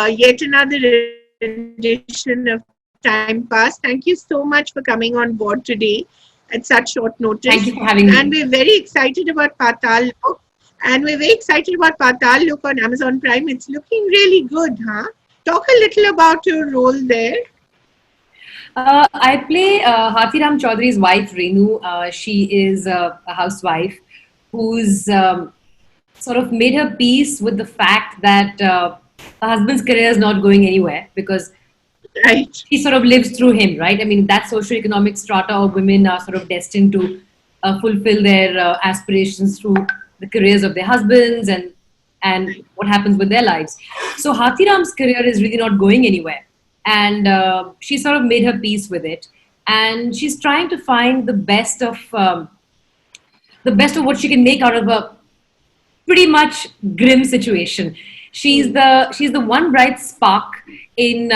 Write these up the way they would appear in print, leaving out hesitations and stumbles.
yet another edition of Time Pass. Thank you so much for coming on board today at such short Thank notice. you for having And me. we're very excited about Patal Lok. And we're very excited about Patal Lok on Amazon Prime. It's looking really good, huh? Talk a little about your role there. I play Hathiram Chaudhary's wife, Renu. She is a housewife who's sort of made her peace with the fact that her husband's career is not going anywhere because Right. she sort of lives through him, right? I mean, that socioeconomic strata of women are sort of destined to fulfill their aspirations through the careers of their husbands and what happens with their lives. So Hathiram's career is really not going anywhere, and she sort of made her peace with it, and she's trying to find the best of what she can make out of a pretty much grim situation. She's the one bright spark in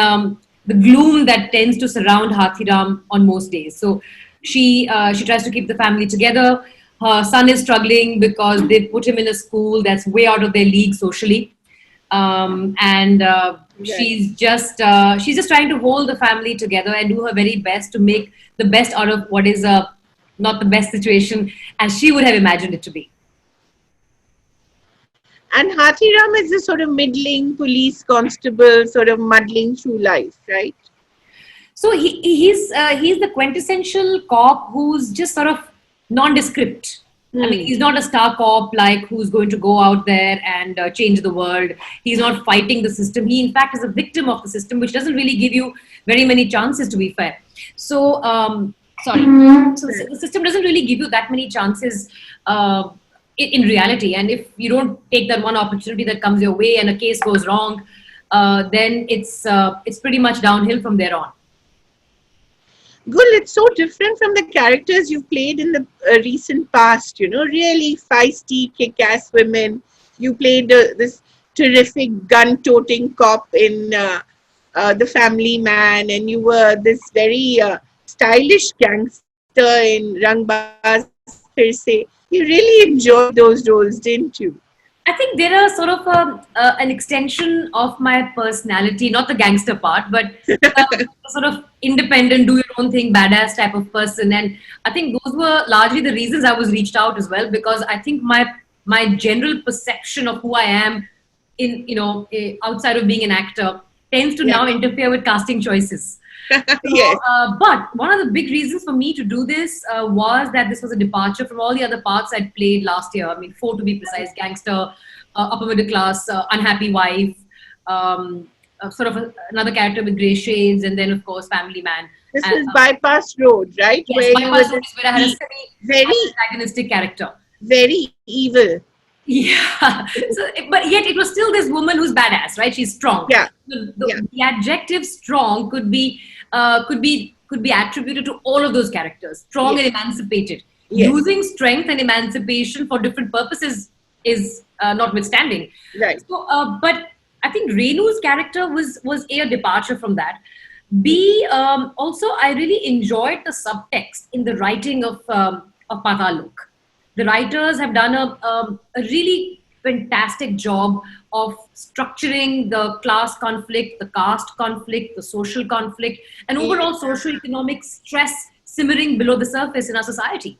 the gloom that tends to surround Hathiram on most days. So she tries to keep the family together. Her son is struggling because they put him in a school that's way out of their league socially, and Right. she's just trying to hold the family together and do her very best to make the best out of what is not the best situation as she would have imagined it to be. And Hathiram is a sort of middling police constable, sort of muddling through life, right? So he's the quintessential cop who's just sort of nondescript. I mean, Hmm. he's not a star cop like who's going to go out there and change the world. He's not fighting the system. He, in fact, is a victim of the system, which doesn't really give you very many chances, to be fair. So, sorry. So the system doesn't really give you that many chances in reality. And if you don't take that one opportunity that comes your way and a case goes wrong, then it's pretty much downhill from there on. Gul, it's so different from the characters you've played in the recent past, really feisty, kick ass women. You played this terrific gun toting cop in The Family Man, and you were this very stylish gangster in Rangbaz Firse. You really enjoyed those roles, didn't you? I think they're a sort of an extension of my personality, not the gangster part, but a sort of independent, do your own thing, badass type of person. And I think those were largely the reasons I was reached out as well, because I think my general perception of who I am in outside of being an actor tends to Yeah. now interfere with casting choices. So, Yes. but one of the big reasons for me to do this was that this was a departure from all the other parts I'd played last year. I mean, four to be precise: gangster, upper middle class, unhappy wife, another character with grey shades, and then of course Family Man. This And, is Bypass Road, right? yes, Where you were Bypass Road this is where I had a very, semi-antagonistic character. very evil. Yeah. So, but yet it was still this woman who's badass, right? She's strong. Yeah. The, Yeah. the adjective "strong" could be attributed to all of those characters. Strong Yes. and emancipated. Yes. Using strength and emancipation for different purposes is notwithstanding. Right. So, but I think Renu's character was a departure from that. B, also I really enjoyed the subtext in the writing of Patal Lok. The writers have done a really fantastic job of structuring the class conflict, the caste conflict, the social conflict, and overall socio-economic stress simmering below the surface in our society.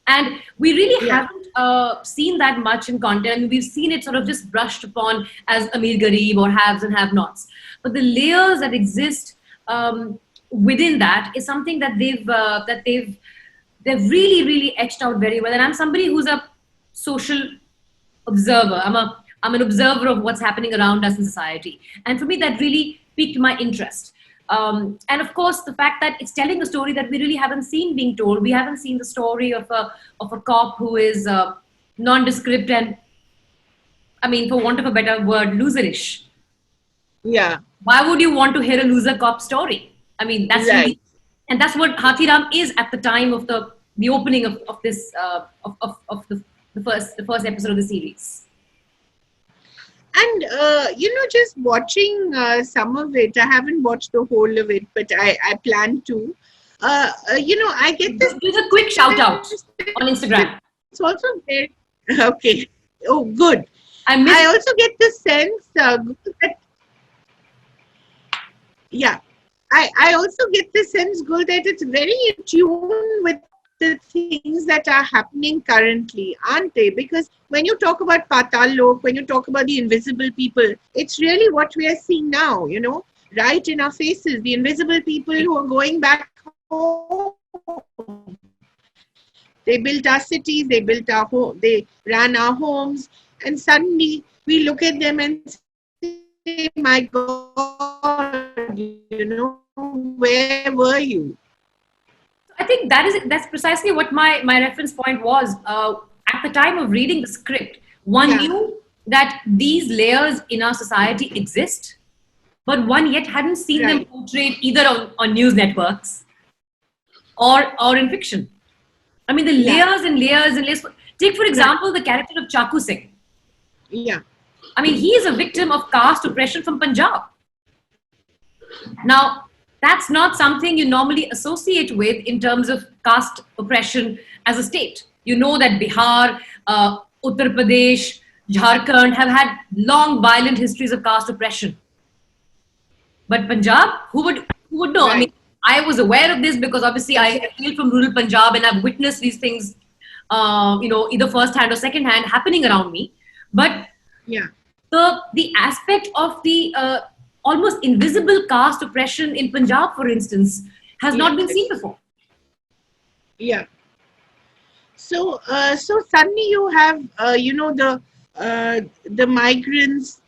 And we really Yeah. haven't seen that much in content. I mean, we've seen it sort of just brushed upon as Amir Garib or haves and have-nots. But the layers that exist within that is something that they've really, really etched out very well. And I'm somebody who's a social observer. I'm an observer of what's happening around us in society. And for me, that really piqued my interest. And of course, the fact that it's telling a story that we really haven't seen being told. We haven't seen the story of a cop who is nondescript and, I mean, for want of a better word, loserish. Yeah. Why would you want to hear a loser cop story? I mean, that's Right. really, and that's what Hathiram is at the time of the opening of this of the first episode of the series. And just watching some of it. I haven't watched the whole of it, but I plan to. I get this. There's a quick shout out on Instagram. It's also very okay. Oh, good. I miss I also get the sense that yeah. I also get the sense, Gul, that it's very in tune with the things that are happening currently, aren't they? Because when you talk about Patal Lok, when you talk about the invisible people, it's really what we are seeing now, right in our faces. The invisible people who are going back home. They built our cities, they built our home, they ran our homes, and suddenly we look at them and say, my God, where were you? I think that's precisely what my reference point was. At the time of reading the script, one Yeah, knew that these layers in our society exist, but one yet hadn't seen them right. portrayed either on news networks or in fiction. I mean, the Yeah, layers and layers and layers. Take, for right. example, the character of Chaku Singh. Yeah, I mean, he is a victim of caste oppression from Punjab. Now, that's not something you normally associate with in terms of caste oppression as a state. You know that Bihar, Uttar Pradesh, Jharkhand have had long violent histories of caste oppression. But Punjab, who would know? I mean, right. I was aware of this because obviously I hail from rural Punjab and I've witnessed these things, either first hand or second hand happening around me. But Yeah, the aspect of the almost invisible caste oppression in Punjab, for instance, has not been seen yes. before. Yeah. So suddenly you have, the migrants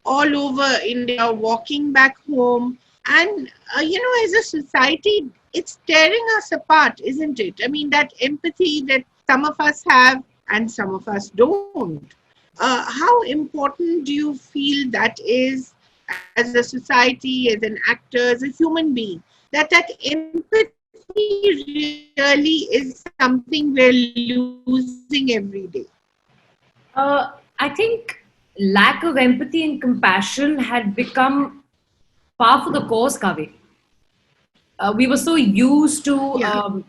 all over India walking back home. And, as a society, it's tearing us apart, isn't it? I mean, that empathy that some of us have and some of us don't. How important do you feel that is as a society, as an actor, as a human being, that empathy really is something we're losing every day? I think lack of empathy and compassion had become par for the course, Kaveri. We were so used to Yeah,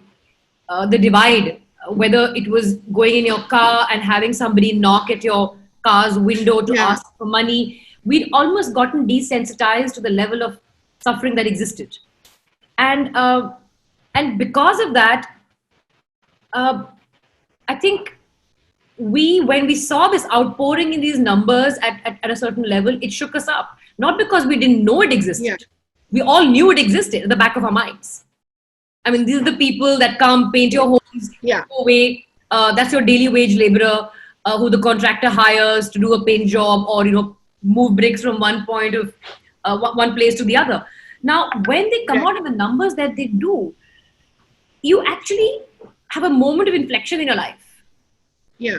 the divide, whether it was going in your car and having somebody knock at your car's window to yeah, ask for money. We'd almost gotten desensitized to the level of suffering that existed. And because of that, uh, I think when we saw this outpouring in these numbers at a certain level, it shook us up. Not because we didn't know it yeah, existed. We all knew it existed at the back of our minds. I mean, these are the people that come, paint your homes, yeah, go away. That's your daily wage laborer who the contractor hires to do a paint job or, move bricks from one point of one place to the other. Now, when they come right, out in the numbers that they do, you actually have a moment of inflection in your life. yeah,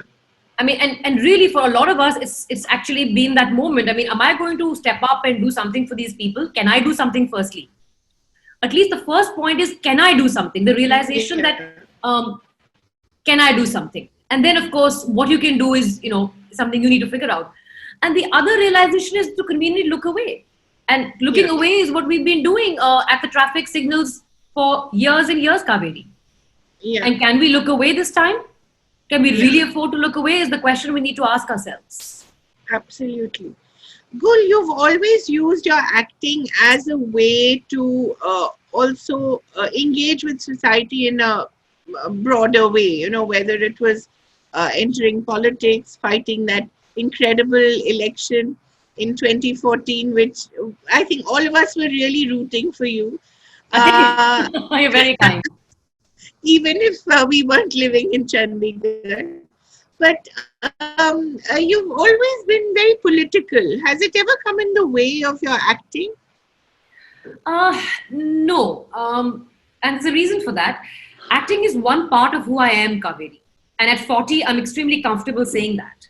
I mean, and really for a lot of us, it's actually been that moment. I mean, am I going to step up and do something for these people? Can I do something firstly? At least the first point is, can I do something? The realization yeah, that can I do something? And then, of course, what you can do is, something you need to figure out. And the other realization is to conveniently look away. And looking yeah, away is what we've been doing at the traffic signals for years and years, Kaveri. yeah, And can we look away this time? Can we yeah, really afford to look away? Is the question we need to ask ourselves. absolutely. Gul, you've always used your acting as a way to also engage with society in a broader way, whether it was entering politics, fighting that incredible election in 2014, which I think all of us were really rooting for you. I think Uh, you're very kind. Even if we weren't living in Chandigarh. But you've always been very political. Has it ever come in the way of your acting? No. And there's a reason for that. Acting is one part of who I am, Kaveri. And at 40, I'm extremely comfortable saying that.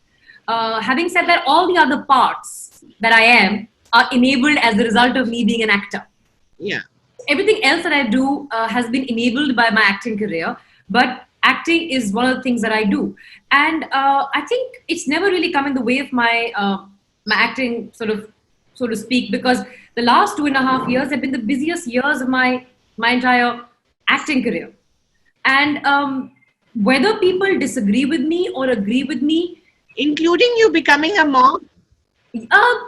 Having said that, all the other parts that I am are enabled as a result of me being an actor. Yeah, Everything else that I do has been enabled by my acting career, but acting is one of the things that I do, and I think it's never really come in the way of my acting, sort of, so to speak, because the last 2.5 years have been the busiest years of my entire acting career, and whether people disagree with me or agree with me, including you becoming a mom.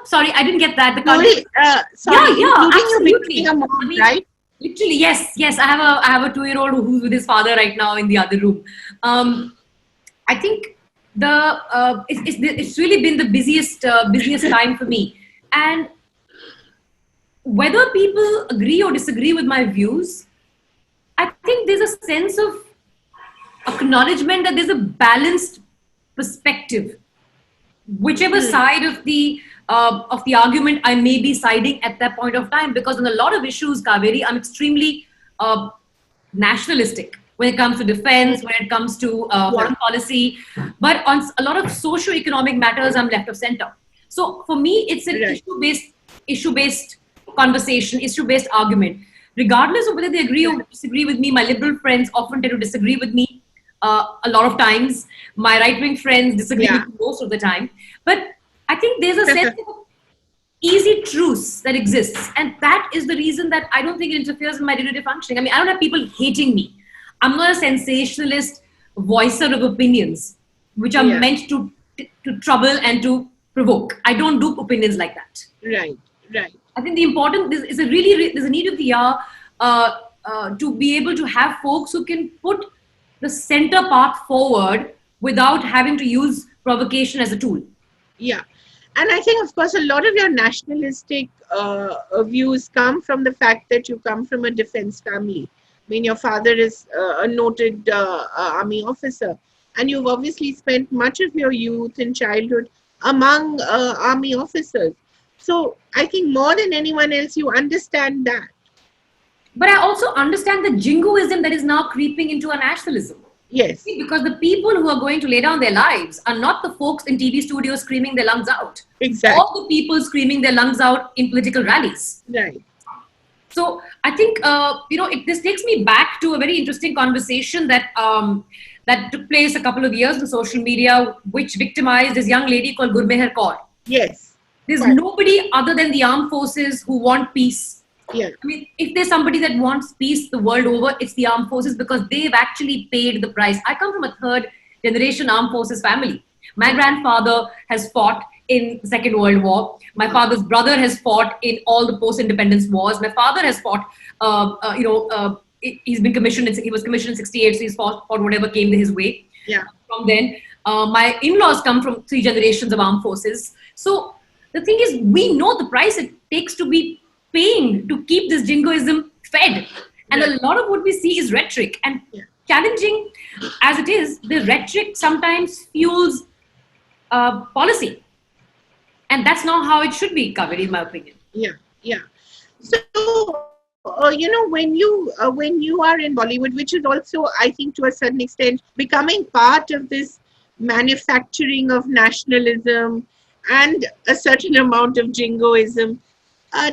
Sorry, I didn't get that. The country. Sorry, Yeah, sorry, yeah, including you becoming absolutely. a I mom, mean, right? literally, yes, yes. I have a 2-year-old who's with his father right now in the other room. I think it's really been the busiest time for me. And whether people agree or disagree with my views, I think there's a sense of acknowledgement that there's a balanced perspective, whichever Hmm. side of the argument I may be siding at that point of time. Because on a lot of issues, Kaveri, I'm extremely uh, nationalistic when it comes to defense, when it comes to Yeah, foreign policy, but on a lot of socio-economic matters, I'm left of center. So for me, it's an right. issue-based conversation, issue-based argument. Regardless of whether they agree or Right. disagree with me, my liberal friends often tend to disagree with me a lot of times. My right-wing friends disagree Yeah. with me most of the time. But I think there's a sense of easy truths that exists, and that is the reason that I don't think it interferes with my day-to-day functioning. I mean, I don't have people hating me. I'm not a sensationalist voicer of opinions which are Yeah. meant to trouble and to provoke. I don't do opinions like that. Right. Right. I think the important is a really there's a need of the hour to be able to have folks who can put the center path forward without having to use provocation as a tool. Yeah. And I think, of course, a lot of your nationalistic views come from the fact that you come from a defense family. I mean, your father is a noted army officer, and you've obviously spent much of your youth and childhood among army officers. So I think more than anyone else, you understand that. But I also understand the jingoism that is now creeping into our nationalism. Yes, Because the people who are going to lay down their lives are not the folks in TV studios screaming their lungs out, or exactly. the people screaming their lungs out in political rallies. Right. So I think this takes me back to a very interesting conversation that took place a couple of years on social media, which victimized this young lady called Gurmeher Kaur. Yes. There's Quite. nobody other than the armed forces who want peace. Yeah. I mean, if there's somebody that wants peace the world over, it's the armed forces because they've actually paid the price. I come from a third generation armed forces family. My grandfather has fought in the Second World War. My father's brother has fought in all the post-independence wars. My father has fought, he's been commissioned, he was commissioned in 68, so he's fought whatever came his way. Yeah. From then, my in-laws come from 3 generations of armed forces. So the thing is, we know the price it takes to be paying to keep this jingoism fed. And Right. a lot of what we see is rhetoric. And Yeah. challenging as it is, the rhetoric sometimes fuels policy. And that's not how it should be covered, in my opinion. Yeah. Yeah. So, when you are in Bollywood, which is also, I think, to a certain extent, becoming part of this manufacturing of nationalism and a certain amount of jingoism,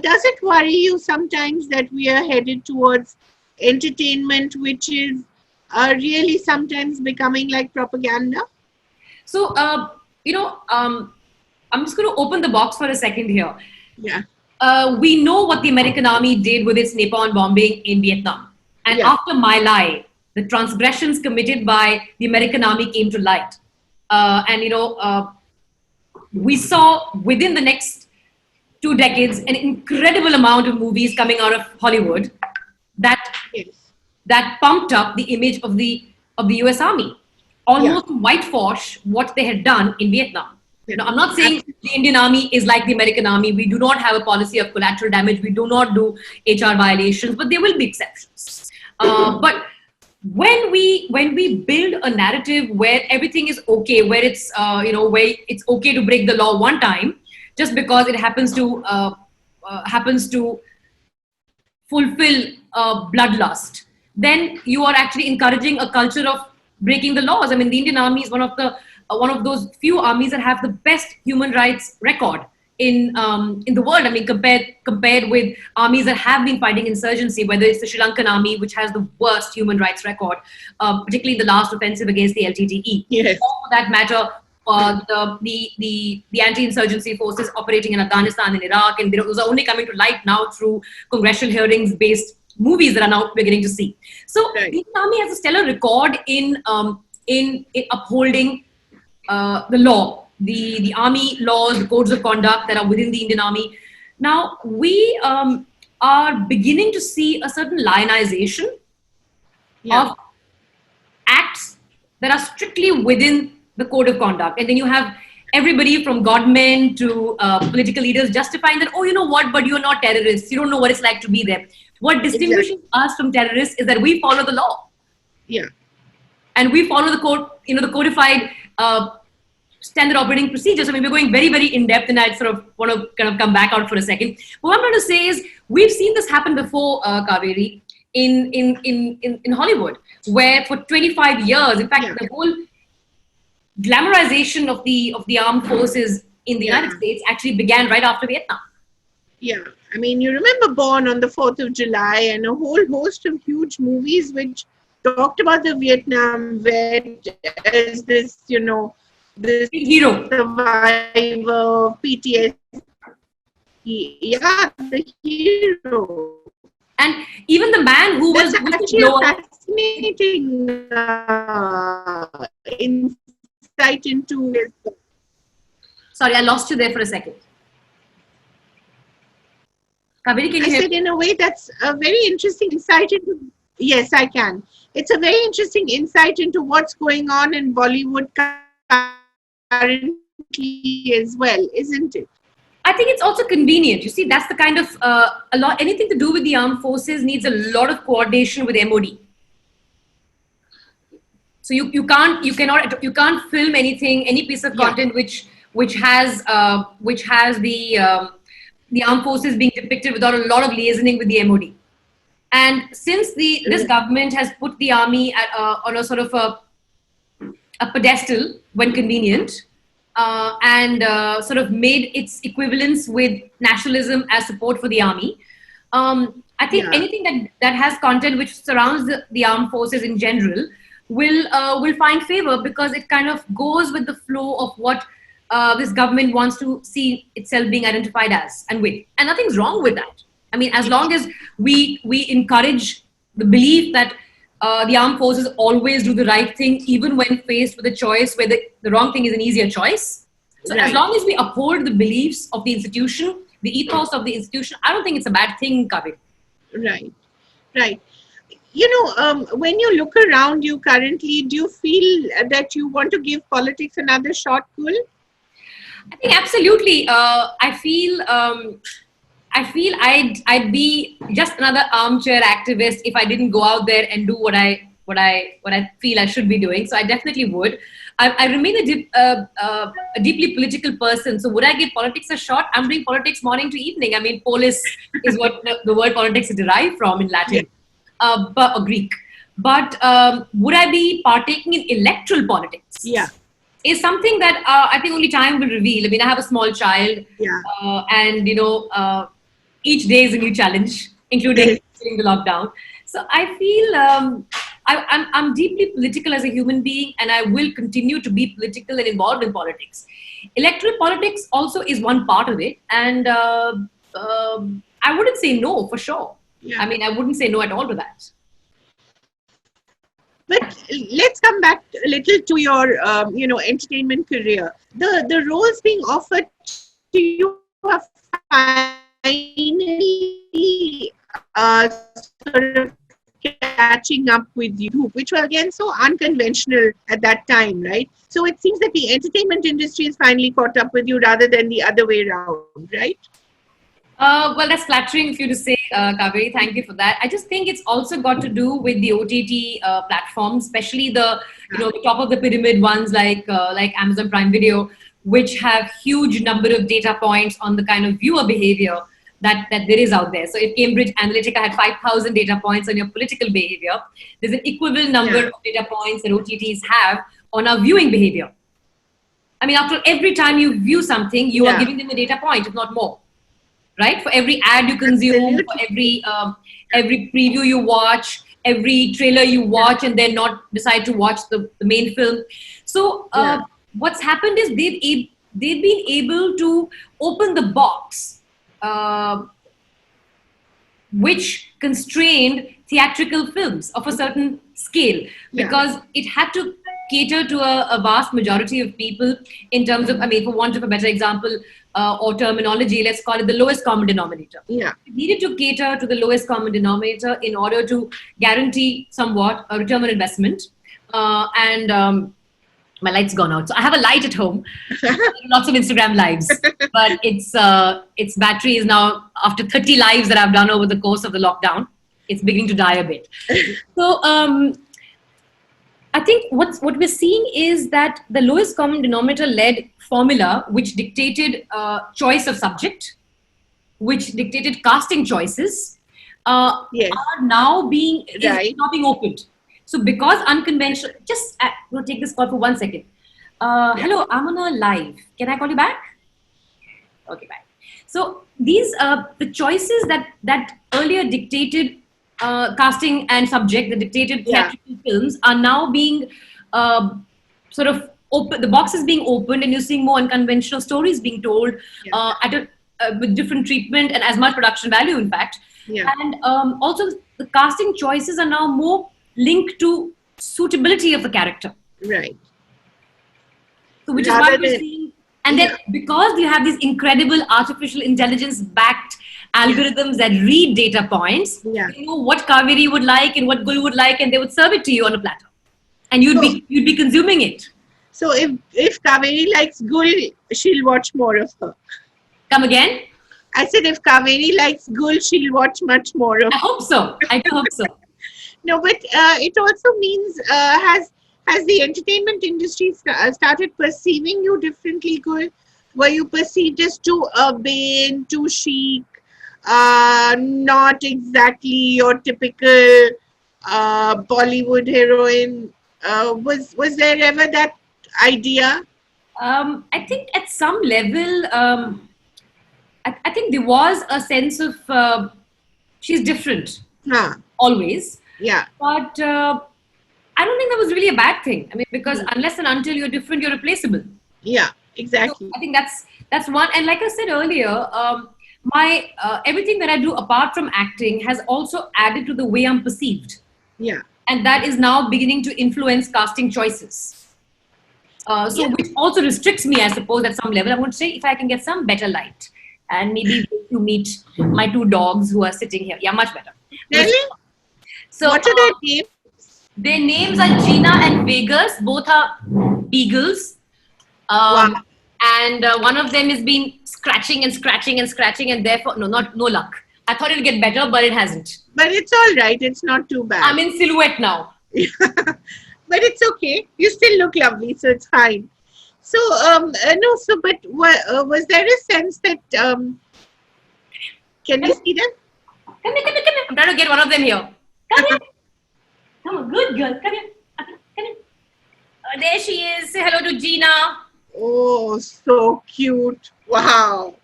does it worry you sometimes that we are headed towards entertainment, which is really sometimes becoming like propaganda? So, I'm just going to open the box for a second here. Yeah. We know what the American army did with its napalm bombing in Vietnam. And Yeah. after My Lai, the transgressions committed by the American army came to light. We saw within the next 2 decades an incredible amount of movies coming out of Hollywood that Yes. that pumped up the image of the US Army, Yeah. almost whitewash what they had done in Vietnam. I'm not saying Absolutely. the Indian Army is like the American Army. We do not have a policy of collateral damage. We do not do HR violations, but there will be exceptions. But when we build a narrative where everything is okay, where where it's okay to break the law one time, just because it happens to fulfill bloodlust, then you are actually encouraging a culture of breaking the laws. I mean, the Indian Army is one of those few armies that have the best human rights record in the world. I mean, compared with armies that have been fighting insurgency, whether it's the Sri Lankan army, which has the worst human rights record, particularly the last offensive against the LTTE, Yes. or for that matter, the anti-insurgency forces operating in Afghanistan and Iraq, and those are only coming to light now through congressional hearings-based movies that are now beginning to see. So Right. the Indian Army has a stellar record in upholding the law. the army laws, the codes of conduct that are within the Indian Army. Now we are beginning to see a certain lionization Yeah. of acts that are strictly within the code of conduct. And then you have everybody from government to political leaders justifying that, oh, you know what, but you're not terrorists. You don't know what it's like to be there. What distinguishes Exactly. us from terrorists is that we follow the law Yeah. and we follow the code, the codified standard operating procedures. I mean, we're going very, very in depth, and I sort of want to kind of come back out for a second. But what I'm trying to say is, we've seen this happen before, Kaveri, in Hollywood, where for 25 years, in fact, Yeah. the whole glamorization of the armed forces in the Yeah. United States actually began right after Vietnam. Yeah. I mean, you remember Born on the 4th of July and a whole host of huge movies which talked about the Vietnam vet as this, this Big hero. survivor, PTSD. Yeah, the hero. And even the man who That's was actually a fascinating insight into his. Sorry, I lost you there for a second. Kaveri, can I you hear said, me? in a way, that's a very interesting insight into. Yes, I can. It's a very interesting insight into what's going on in Bollywood currently as well, isn't it? I think it's also convenient. You see, that's the kind of anything to do with the armed forces needs a lot of coordination with MOD. So you can't film anything, any piece of content which has the armed forces being depicted without a lot of liaisoning with the MOD. And since this government has put the army on a sort of a pedestal when convenient, and sort of made its equivalence with nationalism as support for the army. I think anything that has content which surrounds the armed forces in general will find favor, because it kind of goes with the flow of what this government wants to see itself being identified as and with. And nothing's wrong with that. I mean, as long as we encourage the belief that the armed forces always do the right thing, even when faced with a choice where the wrong thing is an easier choice. So as long as we uphold the beliefs of the institution, the ethos of the institution, I don't think it's a bad thing, Kaveri. Right, right. When you look around you currently, do you feel that you want to give politics another shot, Kul? I think absolutely. I feel I'd be just another armchair activist if I didn't go out there and do what I feel I should be doing. So I definitely would. I remain a deeply political person. So would I give politics a shot? I'm doing politics morning to evening. I mean, polis is what the word politics is derived from in Latin, or Greek. But would I be partaking in electoral politics? Yeah. Is something that I think only time will reveal. I mean, I have a small child, and each day is a new challenge, including during the lockdown. So I feel I'm deeply political as a human being, and I will continue to be political and involved in politics. Electoral politics also is one part of it, and I wouldn't say no for sure. I mean, I wouldn't say no at all to that. But let's come back a little to your, entertainment career. The roles being offered to you are finally sort of catching up with you, which were again so unconventional at that time, right? So it seems that the entertainment industry has finally caught up with you rather than the other way around, right? Well, that's flattering of you to say, Kaveri. Thank you for that. I just think it's also got to do with the OTT platforms, especially the the top of the pyramid ones like Amazon Prime Video, which have huge number of data points on the kind of viewer behavior that there is out there. So if Cambridge Analytica had 5,000 data points on your political behavior, there's an equivalent number of data points that OTTs have on our viewing behavior. I mean, after every time you view something, you are giving them a data point, if not more. Right? For every ad you consume, for every preview you watch, every trailer you watch, and then not decide to watch the main film. So what's happened is they've been able to open the box, which constrained theatrical films of a certain scale, because it had to cater to a vast majority of people in terms of, I mean, for want of a better example or terminology, let's call it the lowest common denominator. Yeah. We needed to cater to the lowest common denominator in order to guarantee somewhat a return on investment. My light's gone out, so I have a light at home. Lots of Instagram lives, but its battery is now, after 30 lives that I've done over the course of the lockdown, it's beginning to die a bit. So I think what we're seeing is that the lowest common denominator led formula, which dictated choice of subject, which dictated casting choices, Yes. are now being Right. now being opened. So because unconventional, just we'll take this call for 1 second. Hello, I'm on a live. Can I call you back? Okay, bye. So these the choices that earlier dictated casting and subject, that dictated Yeah. theatrical films, are now being sort of open. The box is being opened, and you're seeing more unconventional stories being told Yeah. with different treatment and as much production value, in fact. Yeah. And also, the casting choices are now more linked to suitability of the character. Right. So, which is Rather why we're than- seeing, and then because you have these incredible artificial intelligence backed algorithms that read data points, Yeah. they know what Kaveri would like and what Gul would like, and they would serve it to you on a platter, and you'd be consuming it. So if Kaveri likes Gul, she'll watch more of her. Come again? I said if Kaveri likes Gul, she'll watch much more of I hope so. I do hope so. No, but it also means has the entertainment industry started perceiving you differently, Gul? Were you perceived as too urbane, too chic, not exactly your typical Bollywood heroine? Was there ever that idea? I think at some level, I think there was a sense of she's different Huh. always, Yeah. but I don't think that was really a bad thing. I mean, because unless and until you're different, you're replaceable. Yeah. So Exactly. I think that's one. And like I said earlier, my everything that I do apart from acting has also added to the way I'm perceived, Yeah. and that is now beginning to influence casting choices. Which also restricts me, I suppose, at some level. I would say if I can get some better light, and maybe you meet my two dogs who are sitting here. Yeah, much better. Really? So What are their names? their names are Gina and Vegas. Both are beagles. Wow. And one of them has been scratching and scratching and scratching, and therefore no luck. I thought it'll get better, but it hasn't. But it's all right. It's not too bad. I'm in silhouette now. But it's okay. You still look lovely, so it's fine. So, no, so, but was there a sense that, can you see them? Come here. I'm trying to get one of them here. Come here. Come on, good girl. Come here. Okay, come here. Oh, there she is. Say hello to Gina. Oh, so cute. Wow.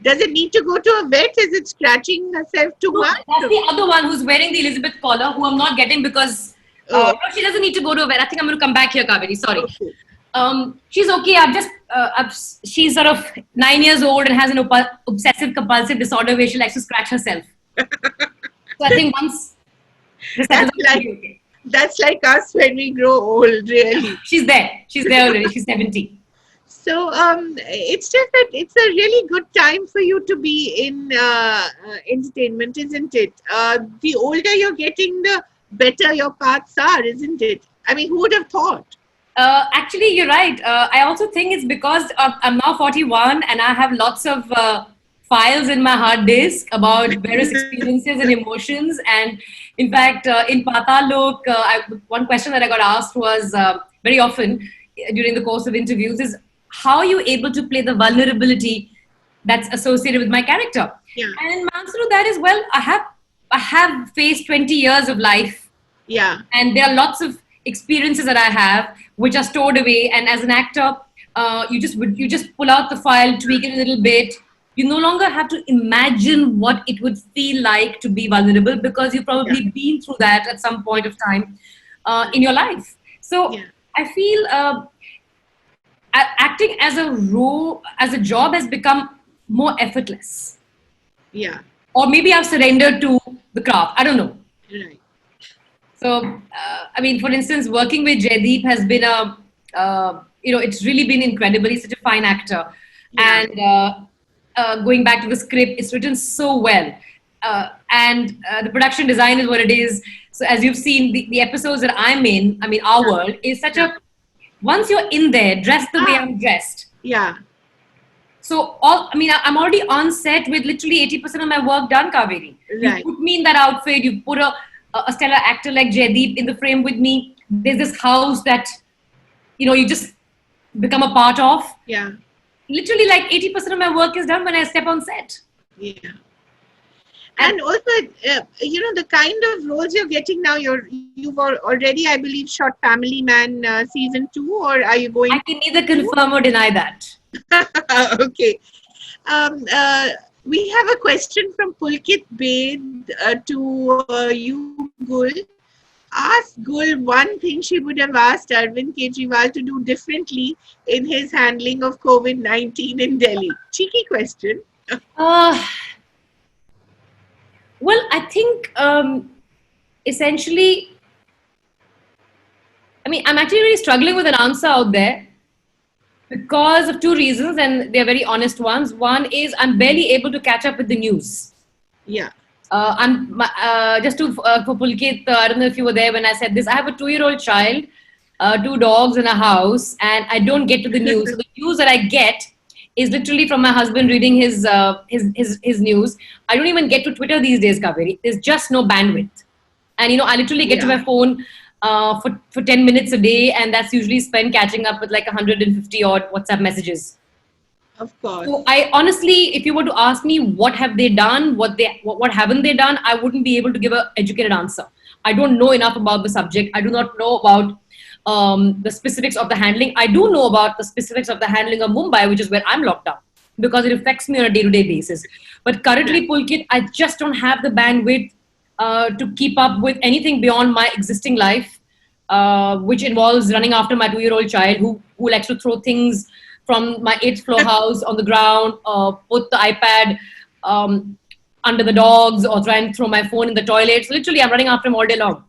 Does it need to go to a vet? Is it scratching herself too No, much? that's the other one who's wearing the Elizabeth collar, who I'm not getting because no, she doesn't need to go to a vet. I think I'm going to come back here, Kaveri. Sorry. Okay. She's okay. She's sort of 9 years old and has an obsessive compulsive disorder where she likes to scratch herself. So I think once this happens, That's like us when we grow old, really. she's there. She's there already. She's 70. So it's just that it's a really good time for you to be in entertainment, isn't it? The older you're getting, the better your paths are, isn't it? I mean, who would have thought? Actually, you're right. I also think it's because I'm now 41 and I have lots of files in my hard disk about various experiences and emotions. And in fact, in Patal Lok, one question that I got asked was very often during the course of interviews is, how are you able to play the vulnerability that's associated with my character? Yeah. And my answer to that is, well, I have faced 20 years of life. Yeah. And there are lots of experiences that I have which are stored away. And as an actor, you just pull out the file, tweak it a little bit. You no longer have to imagine what it would feel like to be vulnerable because you've probably been through that at some point of time in your life. So I feel acting as a role, as a job, has become more effortless. Yeah. Or maybe I've surrendered to the craft. I don't know. Right. So, I mean, for instance, working with Jaideep has been it's really been incredible. He's such a fine actor. Yeah. And going back to the script, it's written so well. And the production design is what it is. So, as you've seen, the episodes that I'm in, I mean, our Yeah. world is such Yeah. a, once you're in there, dressed the way Ah, I'm dressed. yeah. So I'm already on set with literally 80% of my work done, Kaveri. You Right. put me in that outfit, you put a stellar actor like Jaideep in the frame with me. There's this house that, you just become a part of. Yeah. Literally like 80% of my work is done when I step on set. Yeah. And And also, the kind of roles you're getting now, you've already, I believe, shot Family Man season 2, or are you I going can neither to? confirm or deny that. Okay. Um, uh, we have a question from Pulkit Bed to you, Gul. Ask Gul one thing she would have asked Arvind Kejriwal to do differently in his handling of COVID-19 in Delhi. Cheeky question. Uh, well, I think essentially, I mean, I'm actually really struggling with an answer out there because of two reasons, and they're very honest ones. One is I'm barely able to catch up with the news. Yeah. Just to for Pulkit, I don't know if you were there when I said this. I have a 2-year-old child, 2 dogs, and a house, and I don't get to the news. So the news that I get is literally from my husband reading his news. I don't even get to Twitter these days, Kaveri. There's just no bandwidth, and I literally get to Yeah. my phone for 10 minutes a day, and that's usually spent catching up with like 150 odd WhatsApp messages. Of course. So I honestly, if you were to ask me what have they done, what haven't they done, I wouldn't be able to give an educated answer. I don't know enough about the subject. I do not know about the specifics of the handling. I do know about the specifics of the handling of Mumbai, which is where I'm locked down, because it affects me on a day-to-day basis. But Yeah. currently, Pulkit, I just don't have the bandwidth to keep up with anything beyond my existing life, which involves running after my 2-year-old child who likes to throw things from my 8th floor house on the ground, put the iPad under the dogs, or try and throw my phone in the toilet. So literally, I'm running after him all day long.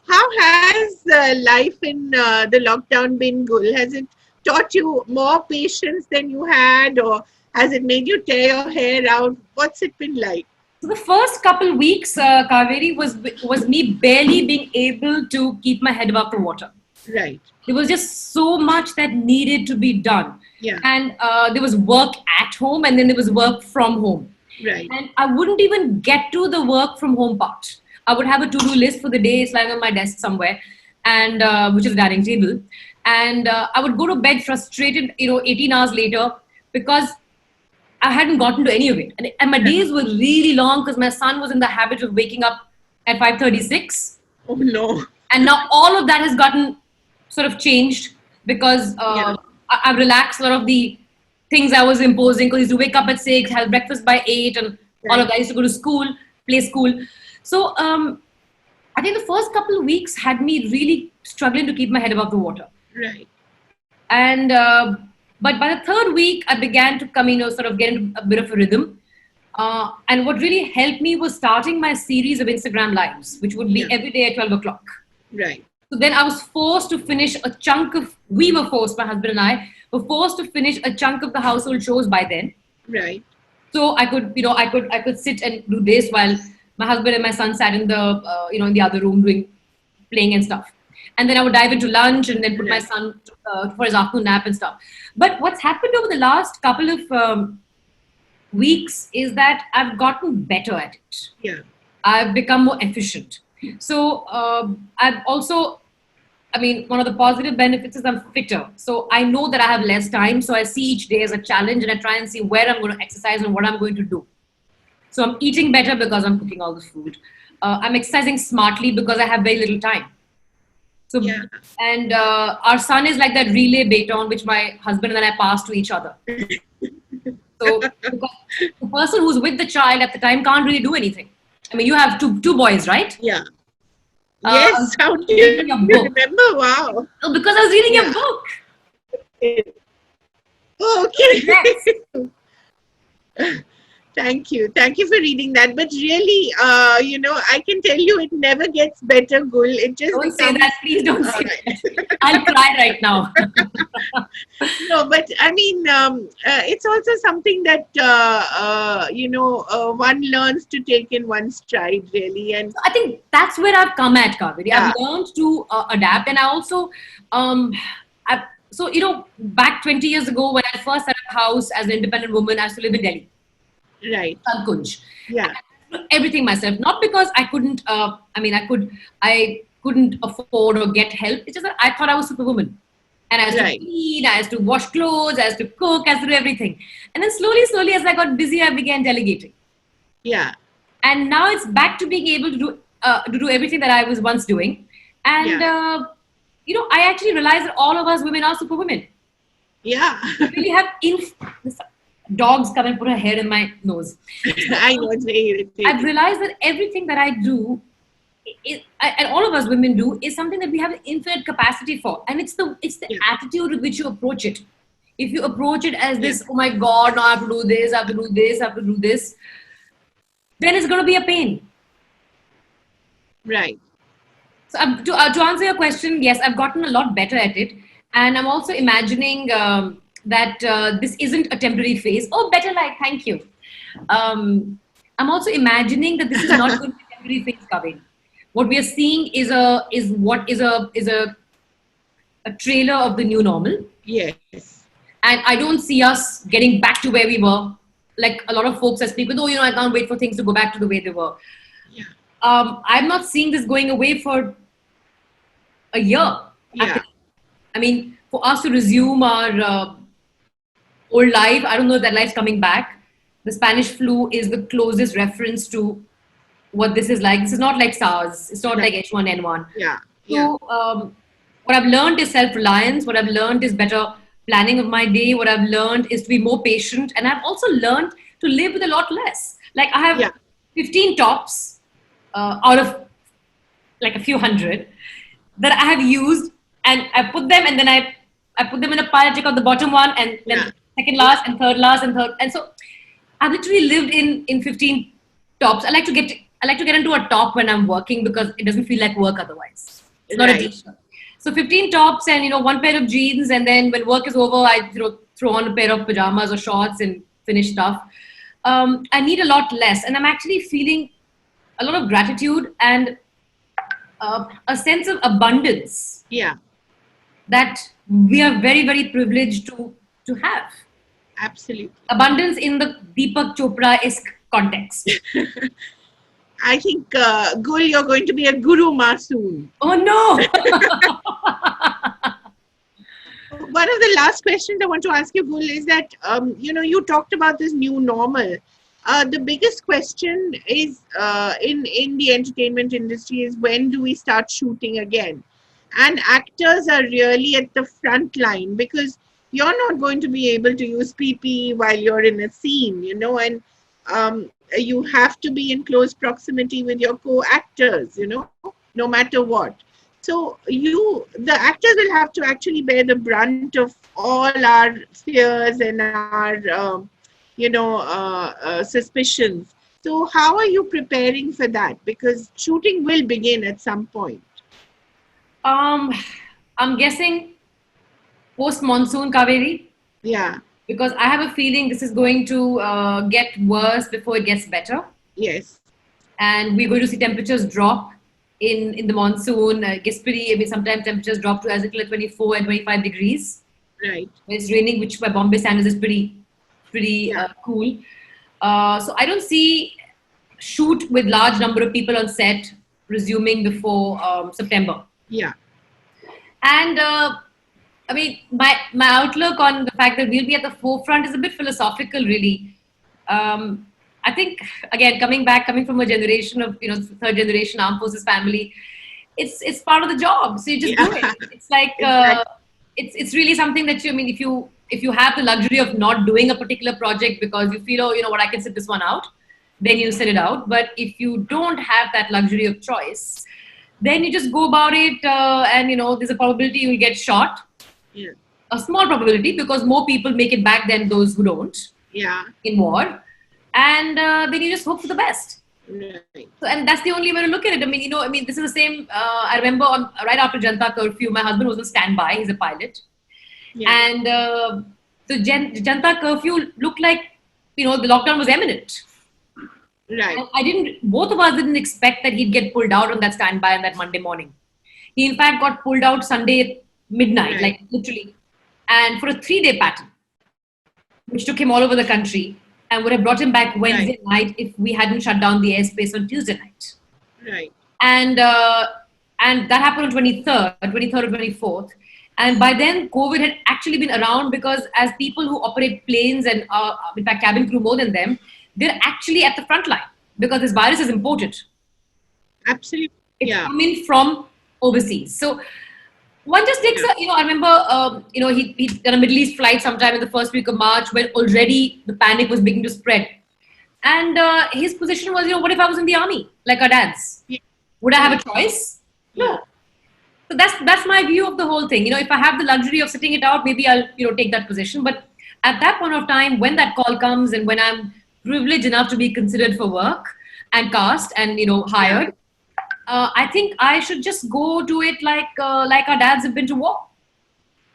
How has life in the lockdown been, Gul? Has it taught you more patience than you had, or has it made you tear your hair out? What's it been like? So the first couple weeks, Kaveri, was me barely being able to keep my head above the water. Right. There was just so much that needed to be done. Yeah. And there was work at home, and then there was work from home. Right. And I wouldn't even get to the work from home part. I would have a to-do list for the day. It's lying on my desk somewhere, and which is a dining table. And I would go to bed frustrated, 18 hours later, because I hadn't gotten to any of it. And my days were really long because my son was in the habit of waking up at 5:36. Oh no. And now all of that has gotten sort of changed because Yeah. I've relaxed a lot of the things I was imposing, because he used to wake up at 6, have breakfast by 8, and all of that. I used to go to school, play school. So I think the first couple of weeks had me really struggling to keep my head above the water. Right. And but by the third week, I began to come, sort of get into a bit of a rhythm. And what really helped me was starting my series of Instagram lives, which would be Yeah. every day at 12 o'clock. Right. So then I was forced to finish a chunk of, we were forced, my husband and I were forced to finish a chunk of the household chores by then. Right. So I could, I could sit and do this while my husband and my son sat in the, in the other room playing and stuff. And then I would dive into lunch and then put my son for his afternoon nap and stuff. But what's happened over the last couple of weeks is that I've gotten better at it. Yeah. I've become more efficient. So I've also, one of the positive benefits is I'm fitter. So I know that I have less time. So I see each day as a challenge, and I try and see where I'm going to exercise and what I'm going to do. So I'm eating better because I'm cooking all the food. I'm exercising smartly because I have very little time. So, Yeah. and our son is like that relay baton, which my husband and I pass to each other. So because the person who's with the child at the time can't really do anything. I mean, you have two boys, right? Yeah. Yes. How do you reading a book. remember? Wow. Oh, because I was reading Yeah. a book. Oh, okay. Yes. Thank you. Thank you for reading that. But really, I can tell you it never gets better, Gul. It just Don't say becomes. that. Please don't say Uh, that. I'll cry right now. no, but I mean, it's also something that, one learns to take in one stride, really. And I think that's where I've come at, Kaveri. yeah, I've learned to adapt, and I also, um, so back 20 years ago when I first set up house as an independent woman, I used to live in Delhi, right. Kunj. Yeah, Everything myself, not because I couldn't. I couldn't afford or get help. It's just that I thought I was superwoman, and I used to right. clean, I used to wash clothes, I used to cook, I used to do everything. And then slowly, as I got busy, I began delegating. Yeah, And now it's back to being able to do everything that I was once doing. And yeah, I actually realized that all of us women are superwomen. yeah. We really have this dogs come and put a hair in my nose. I know it's very I've irritating. realized that everything that I do, and all of us women do, is something that we have infinite capacity for, and it's the Yeah, attitude with which you approach it. If you approach it as yeah, this, oh my God, now I have to do this, I have to do this, I have to do this, then it's going to be a pain. right. So to answer your question, yes, I've gotten a lot better at it, and I'm also imagining that this isn't a temporary phase. Oh, better like thank you. I'm also imagining that this is not going to be a temporary phase, Kaveri. What we are seeing is a trailer of the new normal, Yes. and I don't see us getting back to where we were. Like a lot of folks I speak with, oh, I can't wait for things to go back to the way they were. Yeah, I'm not seeing this going away for a year. yeah, I mean, for us to resume our old life, I don't know if that life's coming back. The Spanish flu is the closest reference to what this is like. This is not like SARS. It's not right. like H1N1. Yeah, yeah, So, what I've learned is self-reliance. What I've learned is better planning of my day. What I've learned is to be more patient. And I've also learned to live with a lot less. Like I have yeah, 15 tops out of like a few hundred that I have used, and I put them, and then I put them in a pile, check out the bottom one, and yeah, then second last, and third last, and third. And so I've literally lived in 15 tops. I like to get into a top when I'm working because it doesn't feel like work otherwise. It's not a right. t-shirt. So 15 tops and one pair of jeans, and then when work is over, I throw on a pair of pajamas or shorts and finish stuff. I need a lot less, and I'm actually feeling a lot of gratitude and a sense of abundance Yeah, that we are very, very privileged to have. absolutely. Abundance in the Deepak Chopra-esque context. I think, Gul, you're going to be a guru ma soon. Oh no! One of the last questions I want to ask you, Gul, is that, you talked about this new normal. The biggest question is in the entertainment industry is when do we start shooting again? And actors are really at the front line because you're not going to be able to use PP while you're in a scene, and you have to be in close proximity with your co-actors, no matter what. So the actors will have to actually bear the brunt of all our fears and our, suspicions. So how are you preparing for that? Because shooting will begin at some point. um, I'm guessing post monsoon, Kaveri, Yeah. because I have a feeling this is going to get worse before it gets better, Yes. and we're going to see temperatures drop in the monsoon. Gets pretty. I mean, sometimes temperatures drop to as little as 24 and 25 degrees. Right. When it's raining, which by Bombay standards is pretty Yeah. cool. So I don't see shoot with large number of people on set resuming before September. Yeah. And I mean, my outlook on the fact that we'll be at the forefront is a bit philosophical, really. I think again, coming from a generation of third generation armed forces family, it's part of the job. So you just do Yeah. it. It's like Exactly. it's really something that I mean, if you have the luxury of not doing a particular project because you feel, oh, you know what, I can sit this one out, then you sit it out. But if you don't have that luxury of choice, then you just go about it, and there's a probability you'll get shot. Yeah. A small probability because more people make it back than those who don't Yeah. in war. and then you just hope for the best. Right. So, and that's the only way to look at it. I mean, this is the same. I remember right after Janta curfew, my husband was on standby. He's a pilot, Yeah. and the Janta curfew looked like, the lockdown was imminent. Right. And both of us didn't expect that he'd get pulled out on that standby on that Monday morning. He, in fact, got pulled out Sunday midnight, Right. like literally, and for a 3-day pattern, which took him all over the country and would have brought him back Wednesday night if we hadn't shut down the airspace on Tuesday night. Right. And that happened on 23rd or 24th. And by then, COVID had actually been around because as people who operate planes and, in fact, cabin crew more than them, they're actually at the front line because this virus is imported. Absolutely. It's Yeah. coming from overseas. So one just takes I remember, he'd done a Middle East flight sometime in the first week of March when already the panic was beginning to spread. And his position was, what if I was in the army, like our dads? Yeah. Would I have a choice? No. So that's my view of the whole thing. If I have the luxury of sitting it out, maybe I'll, take that position. But at that point of time, when that call comes and when I'm privileged enough to be considered for work and cast and, hired, I think I should just go do it like our dads have been to war.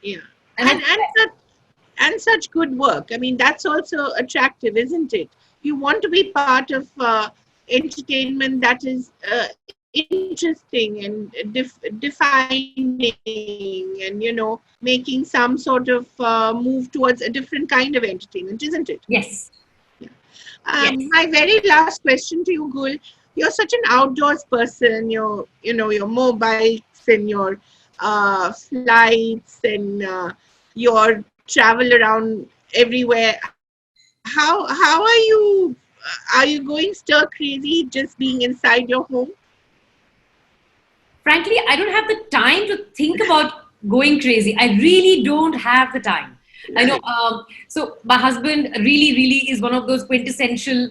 Yeah. And such good work. I mean, that's also attractive, isn't it? You want to be part of entertainment that is interesting and defining and, making some sort of move towards a different kind of entertainment, isn't it? Yes. Yes. My very last question to you, Gul. You're such an outdoors person. Your mobiles and your flights and your travel around everywhere. How are you? Are you going stir crazy just being inside your home? Frankly, I don't have the time to think about going crazy. I really don't have the time. I know. So my husband really, really is one of those quintessential,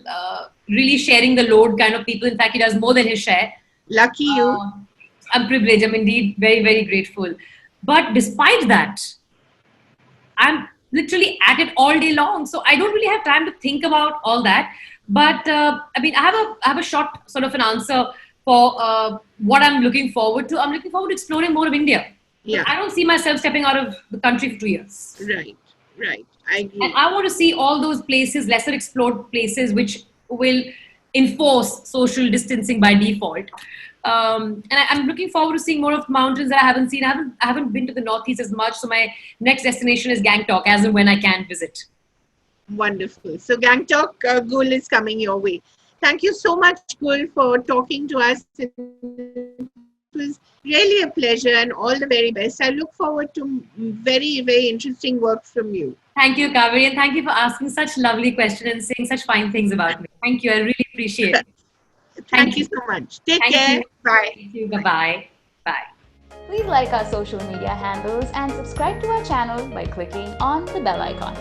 really sharing the load kind of people. In fact, he does more than his share. Lucky you. I'm privileged. I'm indeed very, very grateful. But despite that, I'm literally at it all day long. So I don't really have time to think about all that. But I have a short sort of an answer for what I'm looking forward to. I'm looking forward to exploring more of India. Yeah. I don't see myself stepping out of the country for 2 years. Right. I agree. And I want to see all those places, lesser explored places, which will enforce social distancing by default. And I'm looking forward to seeing more of mountains that I haven't seen. I haven't been to the Northeast as much. So my next destination is Gangtok, as and when I can visit. Wonderful. So Gangtok, Gul is coming your way. Thank you so much, Gul, for talking to us. It was really a pleasure and all the very best. I look forward to very, very interesting work from you. Thank you, Kaveri, and thank you for asking such lovely questions and saying such fine things about me. Thank you. I really appreciate it. Thank you so much. Take care. Bye. Thank you. Bye-bye. Bye. Please like our social media handles and subscribe to our channel by clicking on the bell icon.